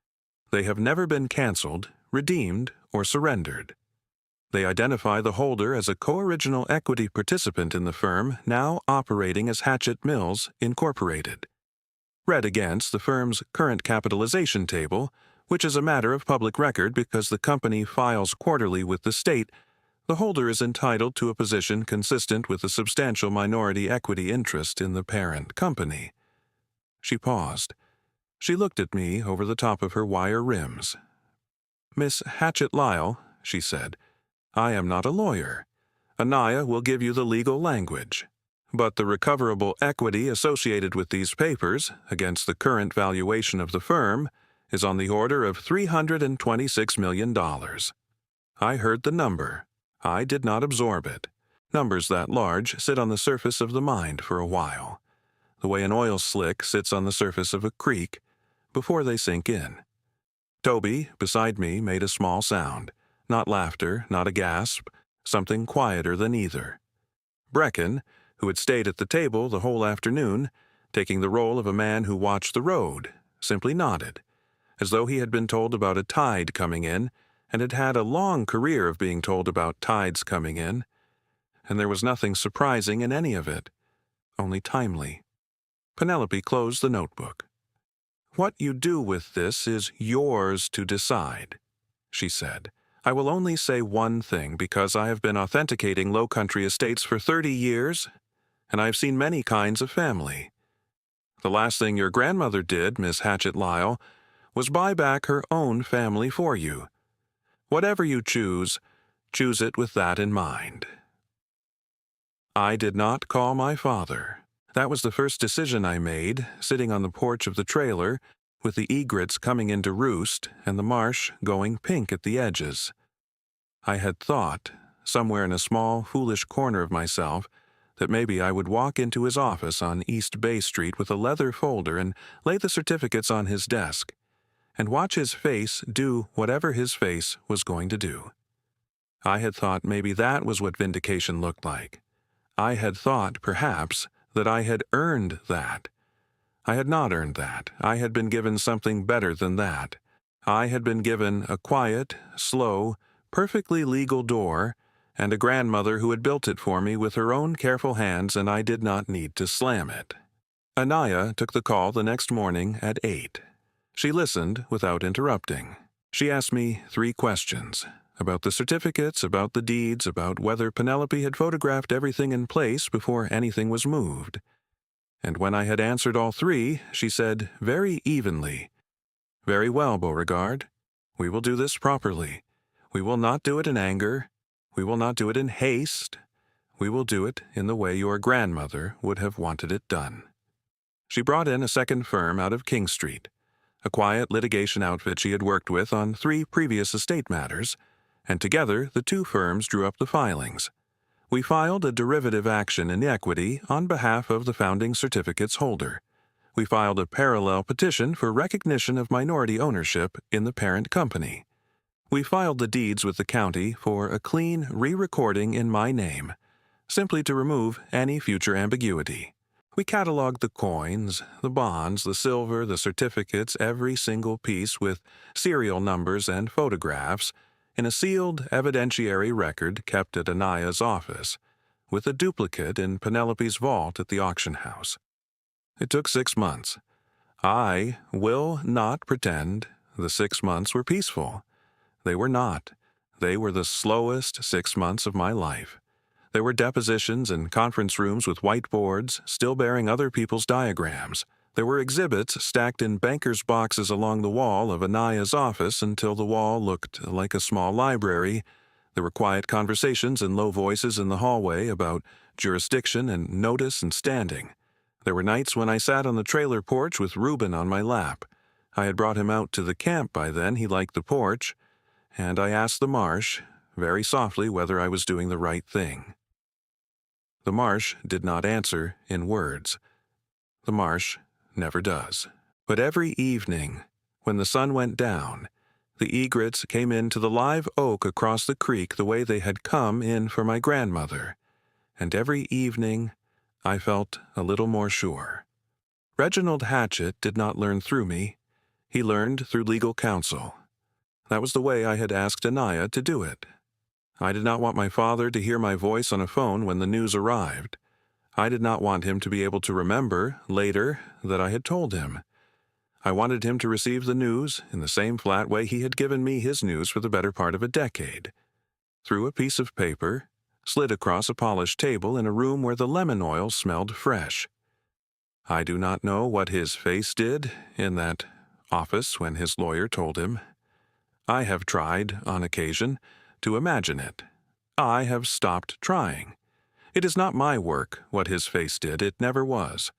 They have never been canceled, redeemed, or surrendered. They identify the holder as a co-original equity participant in the firm now operating as Hatchet Mills, Incorporated. Read against the firm's current capitalization table, which is a matter of public record because the company files quarterly with the state, the holder is entitled to a position consistent with a substantial minority equity interest in the parent company. She paused. She looked at me over the top of her wire rims. Miss Hatchet-Lyle, she said, I am not a lawyer. Anaya will give you the legal language. But the recoverable equity associated with these papers, against the current valuation of the firm, is on the order of $326 million. I heard the number. I did not absorb it. Numbers that large sit on the surface of the mind for a while, the way an oil slick sits on the surface of a creek, before they sink in. Toby, beside me, made a small sound. Not laughter, not a gasp, something quieter than either. Brecken, who had stayed at the table the whole afternoon, taking the role of a man who watched the road, simply nodded, as though he had been told about a tide coming in, and had had a long career of being told about tides coming in, and there was nothing surprising in any of it, only timely. Penelope closed the notebook. What you do with this is yours to decide, she said. I will only say one thing because I have been authenticating Low Country estates for 30 years, and I have seen many kinds of family. The last thing your grandmother did, Miss Hatchet-Lyle, was buy back her own family for you. Whatever you choose it with that in mind. I did not call my father. That was the first decision I made, sitting on the porch of the trailer, with the egrets coming in to roost and the marsh going pink at the edges. I had thought, somewhere in a small, foolish corner of myself, that maybe I would walk into his office on East Bay Street with a leather folder and lay the certificates on his desk, and watch his face do whatever his face was going to do. I had thought maybe that was what vindication looked like. I had thought, perhaps, that I had earned that. I had not earned that. I had been given something better than that. I had been given a quiet, slow, perfectly legal door, and a grandmother who had built it for me with her own careful hands, and I did not need to slam it. Anaya took the call the next morning at 8. She listened without interrupting. She asked me 3 questions. About the certificates, about the deeds, about whether Penelope had photographed everything in place before anything was moved. And when I had answered all 3, she said very evenly, "Very well, Beauregard. We will do this properly. We will not do it in anger. We will not do it in haste. We will do it in the way your grandmother would have wanted it done." She brought in a second firm out of King Street, a quiet litigation outfit she had worked with on 3 previous estate matters, and together the 2 firms drew up the filings. We filed a derivative action in equity on behalf of the founding certificate's holder. We filed a parallel petition for recognition of minority ownership in the parent company. We filed the deeds with the county for a clean re-recording in my name, simply to remove any future ambiguity. We cataloged the coins, the bonds, the silver, the certificates, every single piece with serial numbers and photographs, in a sealed evidentiary record kept at Anaya's office, with a duplicate in Penelope's vault at the auction house. It took 6 months. I will not pretend the 6 months were peaceful. They were not. They were the slowest 6 months of my life. There were depositions and conference rooms with whiteboards, still bearing other people's diagrams. There were exhibits stacked in banker's boxes along the wall of Anaya's office until the wall looked like a small library. There were quiet conversations and low voices in the hallway about jurisdiction and notice and standing. There were nights when I sat on the trailer porch with Reuben on my lap. I had brought him out to the camp by then. He liked the porch. And I asked the marsh, very softly, whether I was doing the right thing. The marsh did not answer in words. The marsh never does. But every evening, when the sun went down, the egrets came into the live oak across the creek the way they had come in for my grandmother. And every evening, I felt a little more sure. Reginald Hatchett did not learn through me. He learned through legal counsel. That was the way I had asked Anaya to do it. I did not want my father to hear my voice on a phone when the news arrived. I did not want him to be able to remember, later, that I had told him. I wanted him to receive the news in the same flat way he had given me his news for the better part of a decade. Through a piece of paper, slid across a polished table in a room where the lemon oil smelled fresh. I do not know what his face did in that office when his lawyer told him. I have tried, on occasion, to imagine it. I have stopped trying. It is not my work, what his face did. It never was.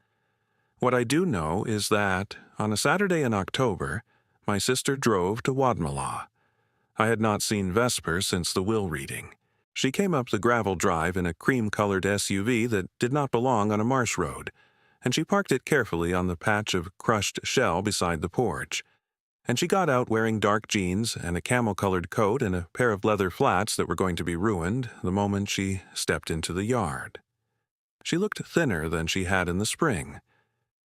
What I do know is that, on a Saturday in October, my sister drove to Wadmalaw. I had not seen Vesper since the will reading. She came up the gravel drive in a cream-colored SUV that did not belong on a marsh road, and she parked it carefully on the patch of crushed shell beside the porch. And she got out wearing dark jeans and a camel-colored coat and a pair of leather flats that were going to be ruined the moment she stepped into the yard. She looked thinner than she had in the spring.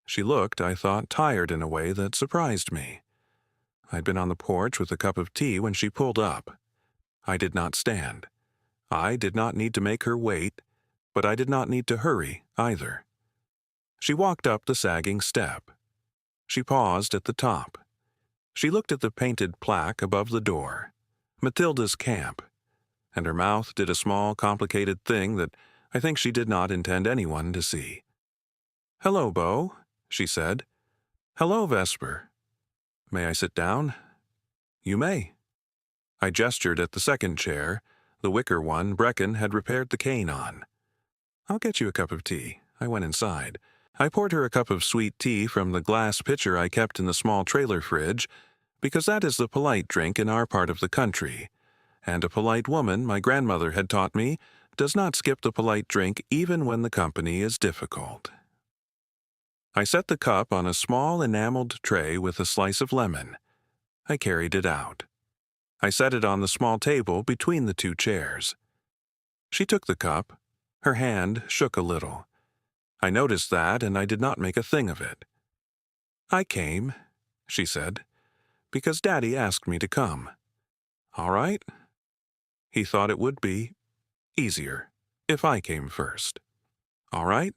She looked, I thought, tired in a way that surprised me. I'd been on the porch with a cup of tea when she pulled up. I did not stand. I did not need to make her wait, but I did not need to hurry either. She walked up the sagging step. She paused at the top. She looked at the painted plaque above the door, Matilda's Camp, and her mouth did a small, complicated thing that I think she did not intend anyone to see. "Hello, Beau," she said. "Hello, Vesper. May I sit down?" "You may." I gestured at the second chair, the wicker one Brecken had repaired the cane on. "I'll get you a cup of tea." I went inside. I poured her a cup of sweet tea from the glass pitcher I kept in the small trailer fridge, because that is the polite drink in our part of the country, and a polite woman, my grandmother had taught me, does not skip the polite drink even when the company is difficult. I set the cup on a small enameled tray with a slice of lemon. I carried it out. I set it on the small table between the two chairs. She took the cup. Her hand shook a little. I noticed that, and I did not make a thing of it. "I came," she said, "because Daddy asked me to come." "All right." He thought it would be easier if I came first. "All right."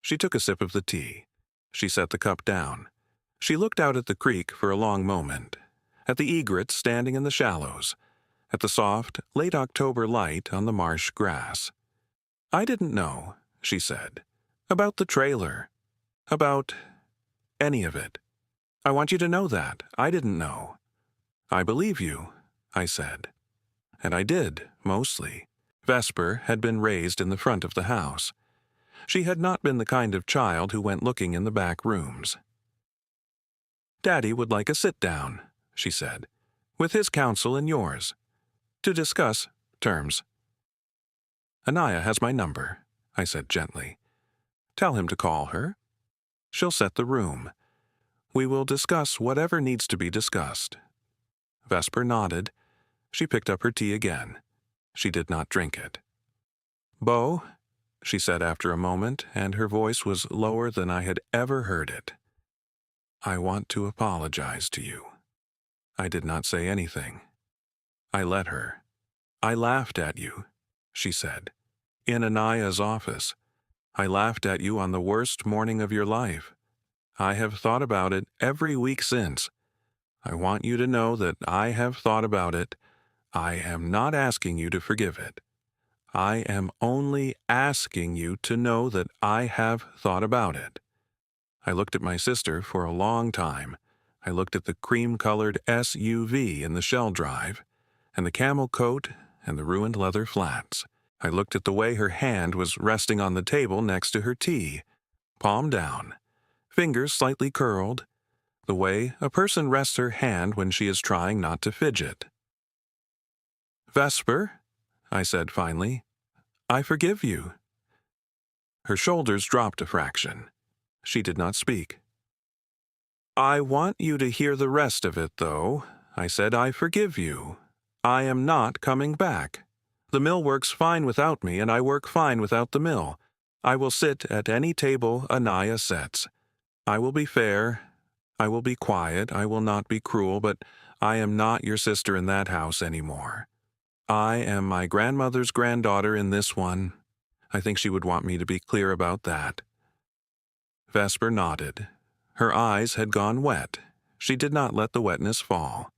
She took a sip of the tea. She set the cup down. She looked out at the creek for a long moment, at the egrets standing in the shallows, at the soft, late October light on the marsh grass. "I didn't know," she said, "about the trailer, about any of it. I want you to know that. I didn't know." "I believe you," I said. And I did, mostly. Vesper had been raised in the front of the house. She had not been the kind of child who went looking in the back rooms. "Daddy would like a sit-down," she said, "with his counsel and yours, to discuss terms." "Anaya has my number," I said gently. "Tell him to call her. She'll set the room. We will discuss whatever needs to be discussed." Vesper nodded. She picked up her tea again. She did not drink it. "Beau," she said after a moment, and her voice was lower than I had ever heard it, "I want to apologize to you." I did not say anything. I let her. "I laughed at you," she said, "in Anaya's office. I laughed at you on the worst morning of your life. I have thought about it every week since. I want you to know that I have thought about it. I am not asking you to forgive it. I am only asking you to know that I have thought about it. I looked at my sister for a long time. I looked at the cream-colored SUV in the shell drive, and the camel coat and the ruined leather flats. I looked at the way her hand was resting on the table next to her tea, palm down, fingers slightly curled, the way a person rests her hand when she is trying not to fidget. "Vesper," I said finally, "I forgive you." Her shoulders dropped a fraction. She did not speak. "I want you to hear the rest of it, though," I said. "I forgive you. I am not coming back. The mill works fine without me, and I work fine without the mill. I will sit at any table Anaya sets. I will be fair. I will be quiet. I will not be cruel, but I am not your sister in that house anymore. I am my grandmother's granddaughter in this one. I think she would want me to be clear about that." Vesper nodded. Her eyes had gone wet. She did not let the wetness fall,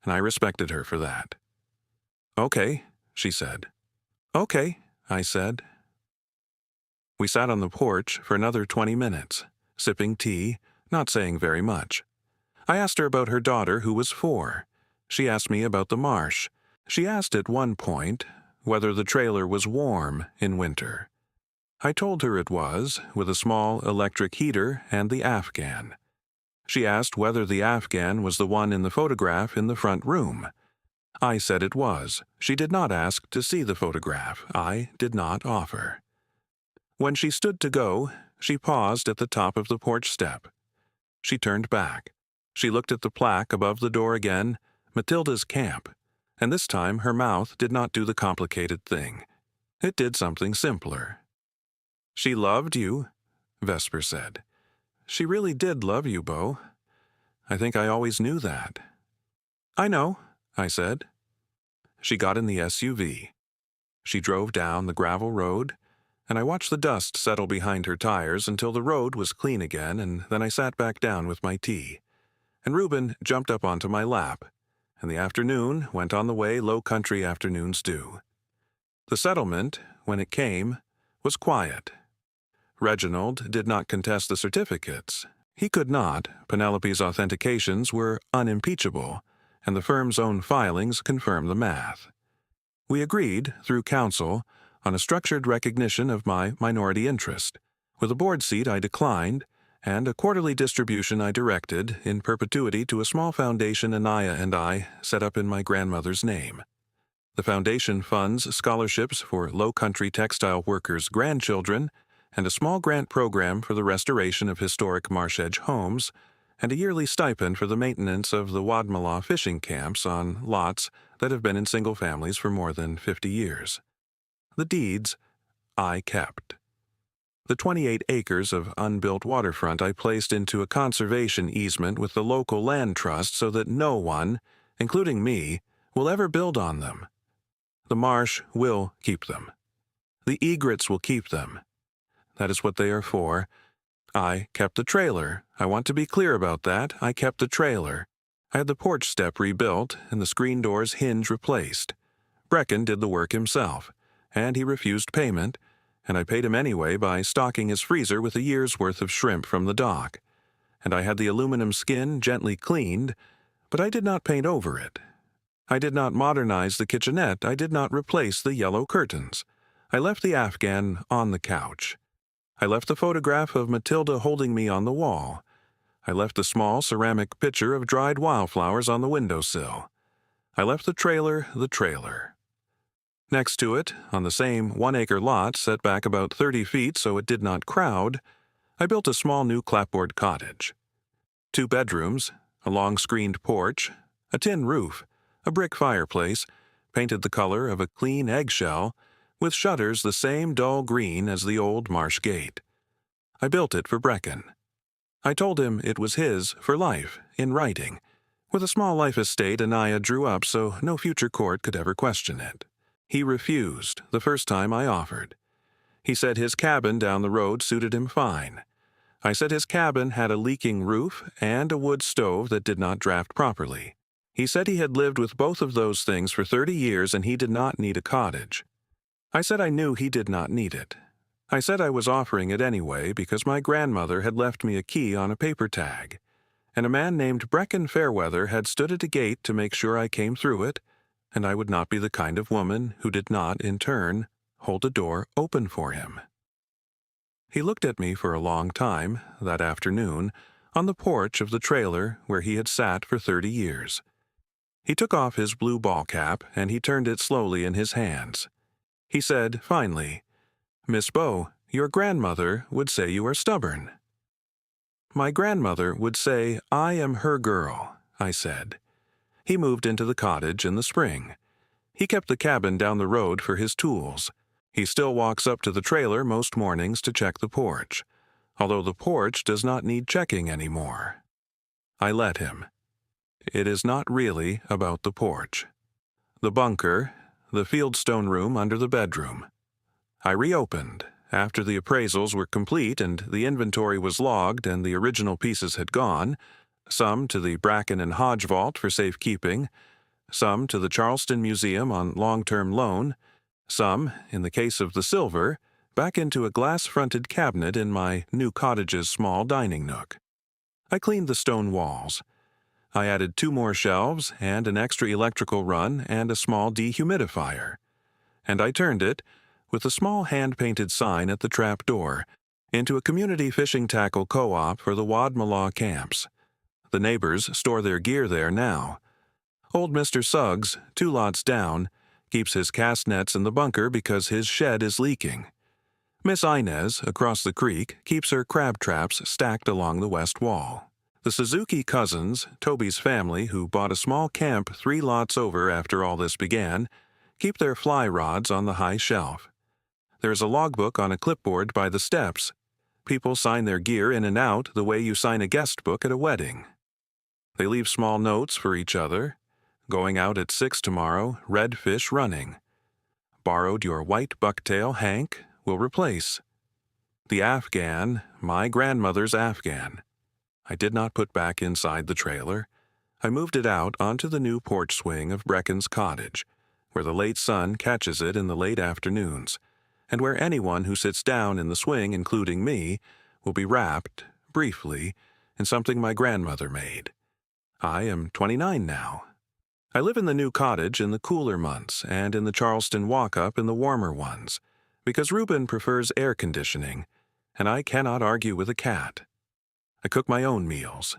and I respected her for that. "Okay," she said. "Okay," I said. We sat on the porch for another 20 minutes, sipping tea, not saying very much. I asked her about her daughter, who was 4. She asked me about the marsh. She asked at one point whether the trailer was warm in winter. I told her it was, with a small electric heater and the Afghan. She asked whether the Afghan was the one in the photograph in the front room. I said it was. She did not ask to see the photograph. I did not offer. When she stood to go, she paused at the top of the porch step. She turned back. She looked at the plaque above the door again, Matilda's Camp, and this time her mouth did not do the complicated thing. It did something simpler. "She loved you," Vesper said. "She really did love you, Beau. I think I always knew that." "I know," I said. She got in the SUV. She drove down the gravel road, and I watched the dust settle behind her tires until the road was clean again, and then I sat back down with my tea. And Reuben jumped up onto my lap, and the afternoon went on the way low country afternoons do. The settlement, when it came, was quiet. Reginald did not contest the certificates. He could not. Penelope's authentications were unimpeachable, and the firm's own filings confirmed the math. We agreed, through counsel, on a structured recognition of my minority interest. With a board seat I declined, and a quarterly distribution I directed in perpetuity to a small foundation Anaya and I set up in my grandmother's name. The foundation funds scholarships for low-country textile workers' grandchildren, and a small grant program for the restoration of historic marsh-edge homes, and a yearly stipend for the maintenance of the Wadmalaw fishing camps on lots that have been in single families for more than 50 years. The deeds I kept. The 28 acres of unbuilt waterfront I placed into a conservation easement with the local land trust so that no one, including me, will ever build on them. The marsh will keep them. The egrets will keep them. That is what they are for. I kept the trailer. I want to be clear about that. I kept the trailer. I had the porch step rebuilt and the screen door's hinge replaced. Brecken did the work himself, and he refused payment, and I paid him anyway by stocking his freezer with a year's worth of shrimp from the dock. And I had the aluminum skin gently cleaned, but I did not paint over it. I did not modernize the kitchenette. I did not replace the yellow curtains. I left the Afghan on the couch. I left the photograph of Matilda holding me on the wall. I left the small ceramic pitcher of dried wildflowers on the windowsill. I left the trailer. Next to it, on the same 1-acre lot set back about 30 feet so it did not crowd, I built a small new clapboard cottage. 2 bedrooms, a long screened porch, a tin roof, a brick fireplace, painted the color of a clean eggshell, with shutters the same dull green as the old marsh gate. I built it for Brecken. I told him it was his for life, in writing, with a small life estate Anaya drew up so no future court could ever question it. He refused the first time I offered. He said his cabin down the road suited him fine. I said his cabin had a leaking roof and a wood stove that did not draft properly. He said he had lived with both of those things for 30 years and he did not need a cottage. I said I knew he did not need it. I said I was offering it anyway because my grandmother had left me a key on a paper tag, and a man named Brecken Fairweather had stood at a gate to make sure I came through it, and I would not be the kind of woman who did not, in turn, hold a door open for him. He looked at me for a long time, that afternoon, on the porch of the trailer where he had sat for 30 years. He took off his blue ball cap and he turned it slowly in his hands. He said, finally, "Miss Bow, your grandmother would say you are stubborn." "My grandmother would say I am her girl," I said. He moved into the cottage in the spring. He kept the cabin down the road for his tools. He still walks up to the trailer most mornings to check the porch, although the porch does not need checking anymore. I let him. It is not really about the porch. The bunker, the fieldstone room under the bedroom. I reopened, after the appraisals were complete and the inventory was logged and the original pieces had gone, some to the Bracken and Hodge vault for safekeeping, some to the Charleston Museum on long-term loan, some, in the case of the silver, back into a glass-fronted cabinet in my new cottage's small dining nook. I cleaned the stone walls. I added 2 more shelves and an extra electrical run and a small dehumidifier. And I turned it, with a small hand-painted sign at the trap door, into a community fishing tackle co-op for the Wadmalaw camps. The neighbors store their gear there now. Old Mr. Suggs, 2 lots down, keeps his cast nets in the bunker because his shed is leaking. Miss Inez, across the creek, keeps her crab traps stacked along the west wall. The Suzuki cousins, Toby's family, who bought a small camp 3 lots over after all this began, keep their fly rods on the high shelf. There is a logbook on a clipboard by the steps. People sign their gear in and out the way you sign a guest book at a wedding. They leave small notes for each other. Going out at 6 tomorrow, redfish running. Borrowed your white bucktail, Hank, will replace. The Afghan, my grandmother's Afghan. I did not put back inside the trailer. I moved it out onto the new porch swing of Brecken's cottage, where the late sun catches it in the late afternoons, and where anyone who sits down in the swing, including me, will be wrapped, briefly, in something my grandmother made. I am 29 now. I live in the new cottage in the cooler months and in the Charleston walk-up in the warmer ones, because Reuben prefers air conditioning, and I cannot argue with a cat. I cook my own meals.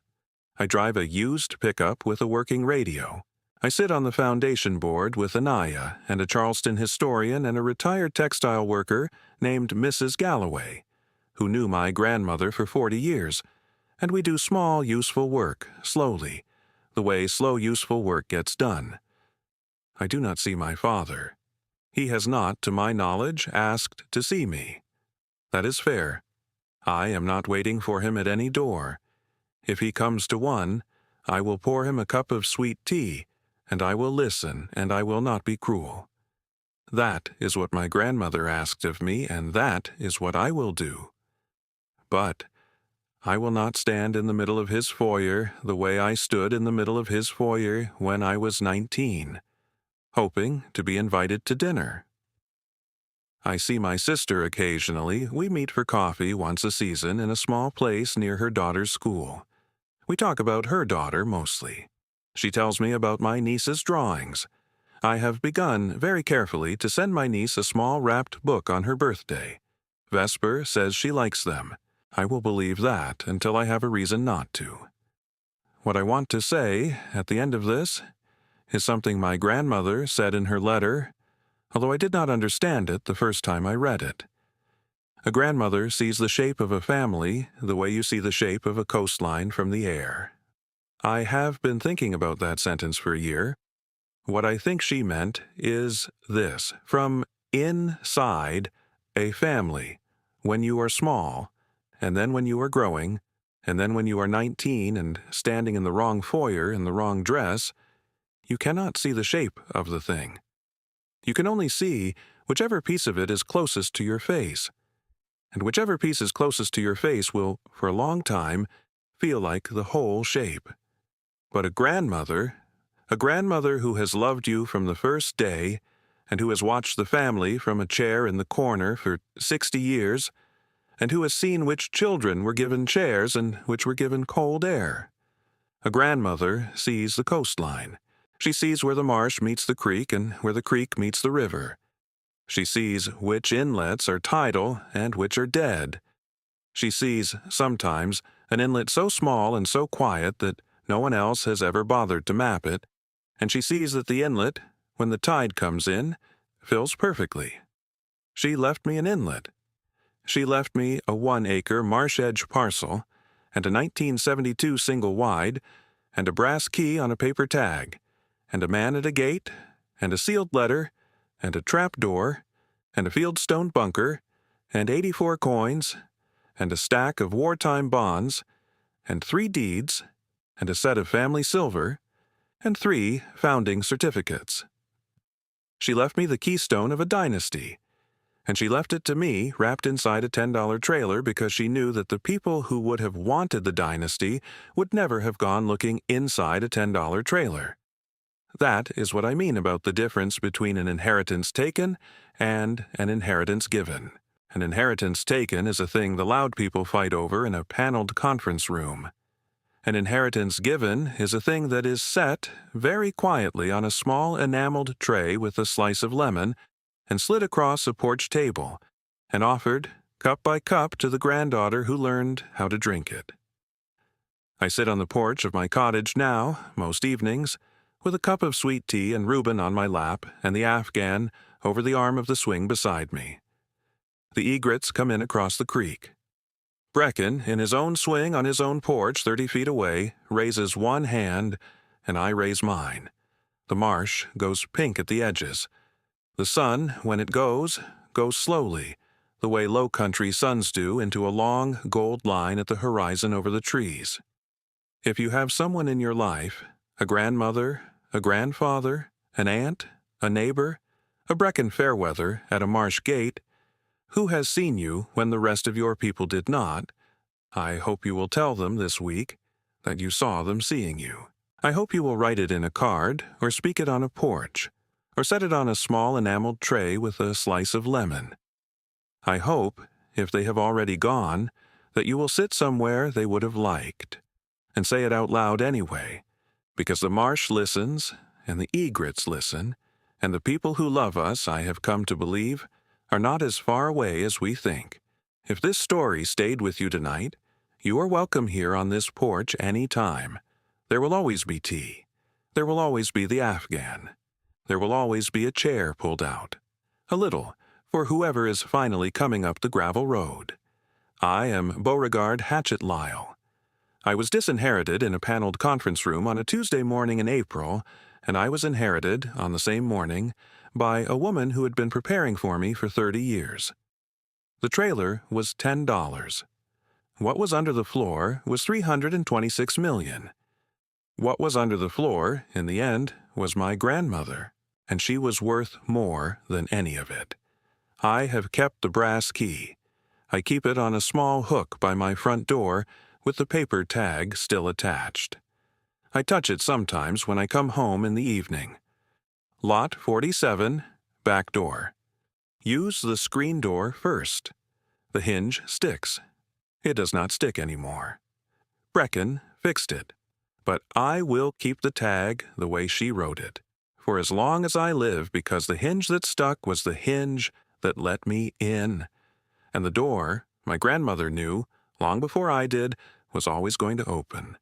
I drive a used pickup with a working radio. I sit on the foundation board with Anaya and a Charleston historian and a retired textile worker named Mrs. Galloway, who knew my grandmother for 40 years, and we do small, useful work, slowly, the way slow, useful work gets done. I do not see my father. He has not, to my knowledge, asked to see me. That is fair. I am not waiting for him at any door. If he comes to one, I will pour him a cup of sweet tea, and I will listen, and I will not be cruel. That is what my grandmother asked of me, and that is what I will do. But I will not stand in the middle of his foyer the way I stood in the middle of his foyer when I was 19, hoping to be invited to dinner. I see my sister occasionally. We meet for coffee once a season in a small place near her daughter's school. We talk about her daughter mostly. She tells me about my niece's drawings. I have begun, very carefully, to send my niece a small wrapped book on her birthday. Vesper says she likes them. I will believe that until I have a reason not to. What I want to say, at the end of this, is something my grandmother said in her letter, although I did not understand it the first time I read it. A grandmother sees the shape of a family the way you see the shape of a coastline from the air. I have been thinking about that sentence for a year. What I think she meant is this: from inside a family, when you are small, and then when you are growing, and then when you are 19 and standing in the wrong foyer in the wrong dress, you cannot see the shape of the thing. You can only see whichever piece of it is closest to your face, and whichever piece is closest to your face will, for a long time, feel like the whole shape. But a grandmother who has loved you from the first day, and who has watched the family from a chair in the corner for 60 years, and who has seen which children were given chairs and which were given cold air. A grandmother sees the coastline. She sees where the marsh meets the creek and where the creek meets the river. She sees which inlets are tidal and which are dead. She sees, sometimes, an inlet so small and so quiet that no one else has ever bothered to map it, and she sees that the inlet, when the tide comes in, fills perfectly. She left me an inlet. She left me a 1-acre marsh-edge parcel, and a 1972 single-wide, and a brass key on a paper tag, and a man at a gate, and a sealed letter, and a trap door, and a fieldstone bunker, and 84 coins, and a stack of wartime bonds, and 3 deeds, and a set of family silver, and 3 founding certificates. She left me the keystone of a dynasty, and she left it to me wrapped inside a $10 trailer because she knew that the people who would have wanted the dynasty would never have gone looking inside a $10 trailer. That is what I mean about the difference between an inheritance taken and an inheritance given. An inheritance taken is a thing the loud people fight over in a paneled conference room. An inheritance given is a thing that is set very quietly on a small enameled tray with a slice of lemon and slid across a porch table and offered, cup by cup, to the granddaughter who learned how to drink it. I sit on the porch of my cottage now, most evenings, with a cup of sweet tea and Reuben on my lap and the Afghan over the arm of the swing beside me. The egrets come in across the creek. Brecken, in his own swing on his own porch 30 feet away, raises one hand, and I raise mine. The marsh goes pink at the edges. The sun, when it goes slowly, the way low-country suns do, into a long gold line at the horizon over the trees. If you have someone in your life, a grandmother, a grandfather, an aunt, a neighbor, a Brecken Fairweather at a marsh gate, who has seen you when the rest of your people did not, I hope you will tell them this week that you saw them seeing you. I hope you will write it in a card, or speak it on a porch, or set it on a small enameled tray with a slice of lemon. I hope, if they have already gone, that you will sit somewhere they would have liked, and say it out loud anyway, because the marsh listens, and the egrets listen, and the people who love us, I have come to believe, are not as far away as we think. If this story stayed with you tonight, you are welcome here on this porch any time. There will always be tea. There will always be the Afghan. There will always be a chair pulled out. A little, for whoever is finally coming up the gravel road. I am Beauregard Hatchet Lyle. I was disinherited in a paneled conference room on a Tuesday morning in April, and I was inherited, on the same morning, by a woman who had been preparing for me for 30 years. The trailer was $10. What was under the floor was $326 million. What was under the floor, in the end, was my grandmother, and she was worth more than any of it. I have kept the brass key. I keep it on a small hook by my front door with the paper tag still attached. I touch it sometimes when I come home in the evening. Lot 47, back door. Use the screen door first. The hinge sticks. It does not stick anymore. Brecken fixed it. But I will keep the tag the way she wrote it, for as long as I live, because the hinge that stuck was the hinge that let me in. And the door, my grandmother knew, long before I did, was always going to open.